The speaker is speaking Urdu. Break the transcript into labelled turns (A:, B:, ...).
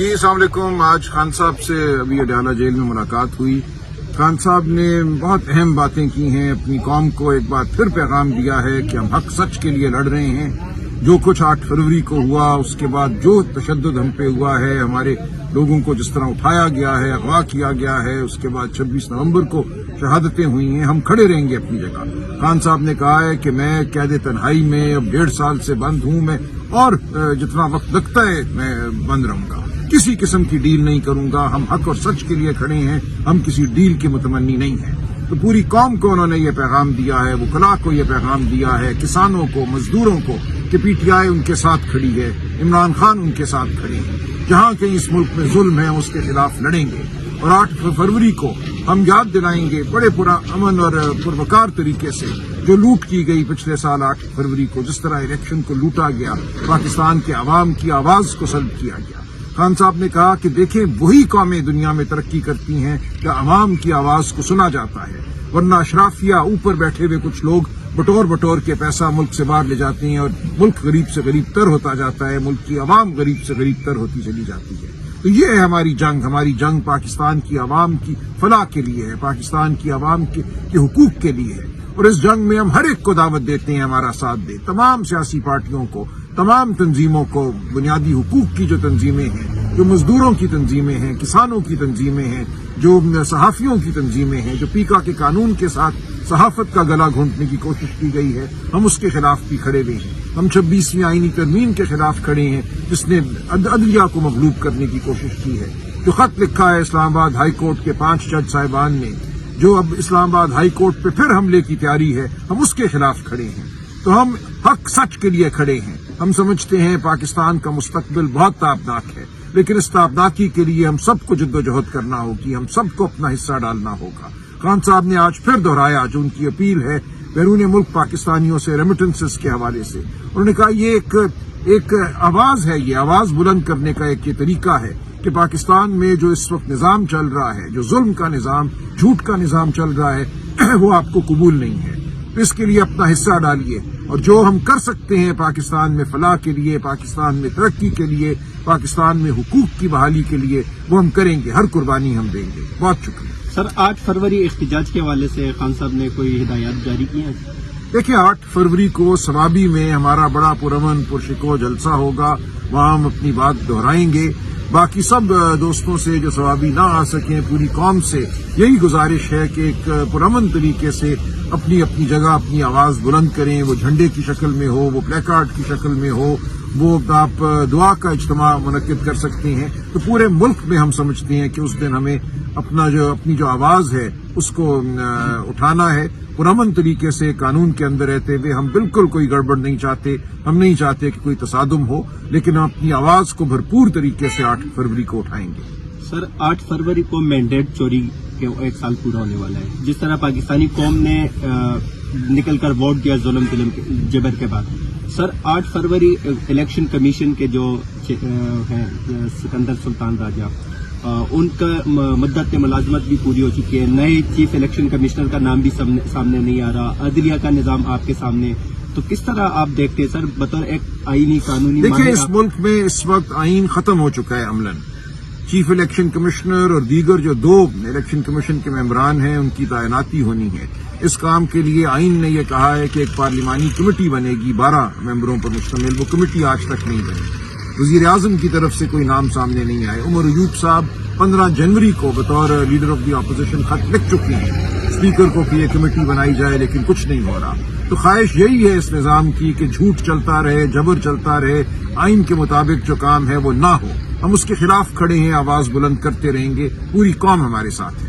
A: جی السلام علیکم. آج خان صاحب سے ابھی اڈیالہ جیل میں ملاقات ہوئی. خان صاحب نے بہت اہم باتیں کی ہیں. اپنی قوم کو ایک بار پھر پیغام دیا ہے کہ ہم حق سچ کے لیے لڑ رہے ہیں. جو کچھ 8 فروری کو ہوا، اس کے بعد جو تشدد ہم پہ ہوا ہے، ہمارے لوگوں کو جس طرح اٹھایا گیا ہے، اغوا کیا گیا ہے، اس کے بعد 26 نومبر کو شہادتیں ہوئی ہیں، ہم کھڑے رہیں گے اپنی جگہ. خان صاحب نے کہا ہے کہ میں قید تنہائی میں اب 1.5 سال سے بند ہوں، میں اور جتنا وقت لگتا ہے میں بند رہوں گا. کسی قسم کی ڈیل نہیں کروں گا. ہم حق اور سچ کے لیے کھڑے ہیں، ہم کسی ڈیل کے متمنی نہیں ہیں. تو پوری قوم کو انہوں نے یہ پیغام دیا ہے، وکلاء کو یہ پیغام دیا ہے، کسانوں کو، مزدوروں کو، کہ پی ٹی آئی ان کے ساتھ کھڑی ہے، عمران خان ان کے ساتھ کھڑے ہیں. جہاں کہیں اس ملک میں ظلم ہے اس کے خلاف لڑیں گے. اور 8 فروری کو ہم یاد دلائیں گے بڑے پورا امن اور پروکار طریقے سے جو لوٹ کی گئی پچھلے سال 8 فروری کو، جس طرح الیکشن کو لوٹا گیا، پاکستان کے عوام کی آواز کو سلب کیا گیا. خان صاحب نے کہا کہ دیکھیں وہی قومیں دنیا میں ترقی کرتی ہیں کہ عوام کی آواز کو سنا جاتا ہے، ورنہ اشرافیہ اوپر بیٹھے ہوئے کچھ لوگ بٹور کے پیسہ ملک سے باہر لے جاتے ہیں اور ملک غریب سے غریب تر ہوتا جاتا ہے، ملک کی عوام غریب سے غریب تر ہوتی چلی جاتی ہے. تو یہ ہے ہماری جنگ پاکستان کی عوام کی فلاح کے لیے ہے، پاکستان کی عوام کے حقوق کے لیے ہے. اور اس جنگ میں ہم ہر ایک کو دعوت دیتے ہیں ہمارا ساتھ دے. تمام سیاسی پارٹیوں کو، تمام تنظیموں کو، بنیادی حقوق کی جو تنظیمیں ہیں، جو مزدوروں کی تنظیمیں ہیں، کسانوں کی تنظیمیں ہیں، جو صحافیوں کی تنظیمیں ہیں، جو پیکا کے قانون کے ساتھ صحافت کا گلا گھونٹنے کی کوشش کی گئی ہے، ہم اس کے خلاف بھی کھڑے ہوئے ہیں. ہم 26ویں آئینی ترمیم کے خلاف کھڑے ہیں جس نے عدلیہ کو مغلوب کرنے کی کوشش کی ہے. جو خط لکھا ہے اسلام آباد ہائی کورٹ کے 5 جج صاحبان نے، جو اب اسلام آباد ہائی کورٹ پہ پھر حملے کی تیاری ہے، ہم اس کے خلاف کھڑے ہیں. تو ہم حق سچ کے لیے کھڑے ہیں. ہم سمجھتے ہیں پاکستان کا مستقبل بہت تابناک ہے، لیکن اس تابناکی کے لیے ہم سب کو جدوجہد کرنا ہوگی، ہم سب کو اپنا حصہ ڈالنا ہوگا. خان صاحب نے آج پھر دہرایا جو ان کی اپیل ہے بیرون ملک پاکستانیوں سے ریمیٹنسز کے حوالے سے. انہوں نے کہا یہ ایک آواز ہے، یہ آواز بلند کرنے کا ایک یہ طریقہ ہے کہ پاکستان میں جو اس وقت نظام چل رہا ہے، جو ظلم کا نظام، جھوٹ کا نظام چل رہا ہے، وہ آپ کو قبول نہیں ہے. اس کے لیے اپنا حصہ ڈالیے، اور جو ہم کر سکتے ہیں پاکستان میں فلاح کے لیے، پاکستان میں ترقی کے لیے، پاکستان میں حقوق کی بحالی کے لیے، وہ ہم کریں گے. ہر قربانی ہم دیں گے. بہت شکریہ.
B: سر 8 فروری احتجاج کے حوالے سے خان صاحب نے کوئی ہدایات جاری کی ہیں؟
A: دیکھیں 8 فروری کو ثوابی میں ہمارا بڑا پرامن پرشکو جلسہ ہوگا، وہاں ہم اپنی بات دہرائیں گے. باقی سب دوستوں سے جو ثوابی نہ آ سکیں، پوری قوم سے یہی گزارش ہے کہ ایک پرامن طریقے سے اپنی جگہ اپنی آواز بلند کریں. وہ جھنڈے کی شکل میں ہو، وہ پلے کارڈ کی شکل میں ہو، وہ آپ دعا کا اجتماع منعقد کر سکتے ہیں. تو پورے ملک میں ہم سمجھتے ہیں کہ اس دن ہمیں اپنی جو آواز ہے اس کو اٹھانا ہے پرامن طریقے سے، قانون کے اندر رہتے ہوئے. ہم بالکل کوئی گڑبڑ نہیں چاہتے، ہم نہیں چاہتے کہ کوئی تصادم ہو، لیکن ہم اپنی آواز کو بھرپور طریقے سے 8 فروری کو اٹھائیں گے.
B: سر 8 فروری کو مینڈیٹ چوری کے 1 سال پورا ہونے والا ہے. جس طرح پاکستانی قوم نے نکل کر ووٹ دیا ظلم جبر کے بعد، سر 8 فروری الیکشن کمیشن کے جو ہیں سکندر سلطان راجہ، ان کا مدت ملازمت بھی پوری ہو چکی ہے. نئے چیف الیکشن کمشنر کا نام بھی سامنے نہیں آ رہا. عدلیہ کا نظام آپ کے سامنے. تو کس طرح آپ دیکھتے ہیں سر بطور ایک آئینی قانونی؟
A: دیکھیں اس ملک میں اس وقت آئین ختم ہو چکا ہے عملاً. چیف الیکشن کمشنر اور دیگر جو 2 الیکشن کمیشن کے ممبران ہیں ان کی تعیناتی ہونی ہے. اس کام کے لیے آئین نے یہ کہا ہے کہ ایک پارلیمانی کمیٹی بنے گی 12 ممبروں پر مشتمل. وہ کمیٹی آج تک نہیں بنی. وزیر اعظم کی طرف سے کوئی نام سامنے نہیں آئے. عمر ایوب صاحب 15 جنوری کو بطور لیڈر آف دی اپوزیشن خط لکھ چکی ہیں اسپیکر کو کہ یہ کمیٹی بنائی جائے، لیکن کچھ نہیں ہو رہا. تو خواہش یہی ہے اس نظام کی کہ جھوٹ چلتا رہے، جبر چلتا رہے، آئین کے مطابق جو کام ہے وہ نہ ہو. ہم اس کے خلاف کھڑے ہیں، آواز بلند کرتے رہیں گے. پوری قوم ہمارے ساتھ ہے.